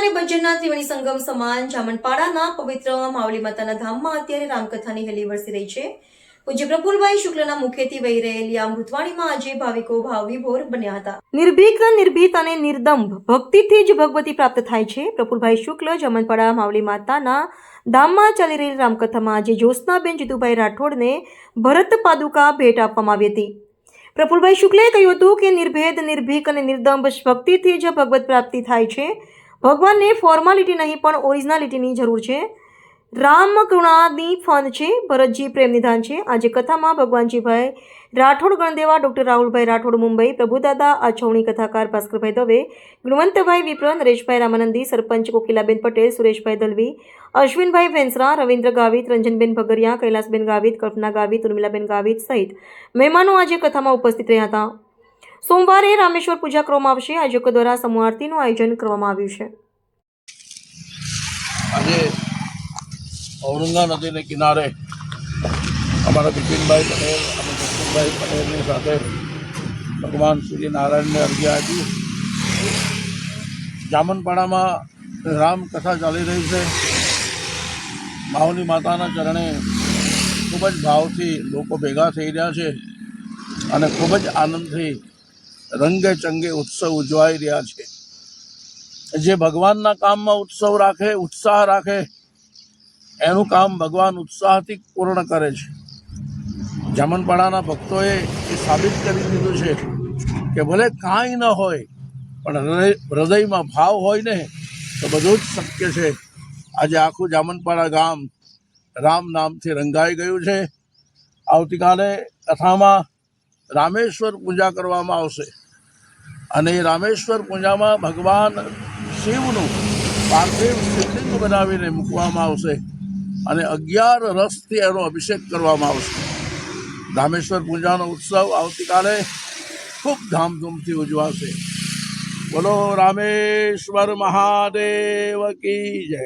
અને બજરના ત્રિવેણી સંગમ સમાન જામનપાડાના પવિત્ર માવલી માતાના ધામમાં અત્યારે રામકથાની હેલી વરસી રહી છે। પૂજ્ય પ્રફુલભાઈ શુક્લના મુખેથી વહી રહેલી આ અમૃતવાણીમાં આજે ભાવિકો ભાવવિભોર બન્યા હતા। નિર્ભીક, નિર્ભીત અને નિર્દંભ ભક્તિથી જ ભગવતી પ્રાપ્ત થાય છે। પ્રફુલભાઈ શુક્લ જામનપાડા માવલી માતાના ધામમાં ચાલી રહેલી રામકથામાં આજે જ્યોત્સનાબેન જીતુભાઈ રાઠોડને ભરત પાદુકા ભેટ આપવામાં આવી હતી। પ્રફુલભાઈ શુક્લે કહ્યું હતું કે નિર્ભેદ, નિર્ભીક અને નિર્દંભ ભક્તિથી જ ભગવત પ્રાપ્તિ થાય છે। ભગવાનને ફોર્માલિટી નહીં પણ ઓરિજિનાલિટીની જરૂર છે। રામ કરુણાની ફન છે, ભરતજી પ્રેમ નિધાન છે। આજે કથામાં ભગવાનજીભાઈ રાઠોડ, ગણદેવા, ડોક્ટર રાહુલભાઈ રાઠોડ મુંબઈ, પ્રભુદાદા આછવણી, કથાકાર ભાસ્કરભાઈ દવે, ગુણવંતભાઈ વિપ્ર, નરેશભાઈ રામાનંદી, સરપંચ કોકિલાબેન પટેલ, સુરેશભાઈ દલવી, અશ્વિનભાઈ વેન્સરા, રવિન્દ્ર ગાવિત, રંજનબેન ભગરિયા, કૈલાસબેન ગાવિત, કલ્પના ગાવિત, ઉર્મિલાબેન ગાવિત સહિત મહેમાનો આજે કથામાં ઉપસ્થિત રહ્યા હતા। સોમવારે રામેશ્વર પૂજા કરવામાં આવશે। આયોજકો દ્વારા સમૂહ આરતીનું આયોજન કરવામાં આવ્યું છે। આજે ઔરંગા નદીને કિનારે અમારા બિપિનભાઈ પટેલ અને જસવંતભાઈ પટેલની સાથે ભગવાન સૂર્યનારાયણને અર્ઘ્ય આપી। જામનપાડામાં રામકથા ચાલી રહી છે। માવલી માતાના ચરણે ખૂબ જ ભાવથી લોકો ભેગા થઈ રહ્યા છે અને ખૂબ જ આનંદથી રંગે ચંગે ઉત્સવ ઉજવાઈ રહ્યા છે। જે ભગવાનના કામમાં ઉત્સવ રાખે, ઉત્સાહ રાખે, એનું કામ ભગવાન ઉત્સાહથી પૂર્ણ કરે છે। જામનપાડાના ભક્તોએ એ સાબિત કરી દીધું છે કે ભલે કાંઈ ન હોય પણ હૃદયમાં ભાવ હોય ને તો બધું જ શક્ય છે। આજે આખું જામનપાડા ગામ રામ નામથી રંગાઈ ગયું છે। આવતીકાલે કથામાં રામેશ્વર પૂજા કરવામાં આવશે અને એ રામેશ્વર પૂજામાં ભગવાન શિવનું પાર્થિવ શિવલિંગ બનાવીને મૂકવામાં આવશે અને 11 રસથી એનો અભિષેક કરવામાં આવશે। રામેશ્વર પૂજાનો ઉત્સવ આવતીકાલે ખૂબ ધામધૂમથી ઉજવાશે। બોલો રામેશ્વર મહાદેવ કી જય।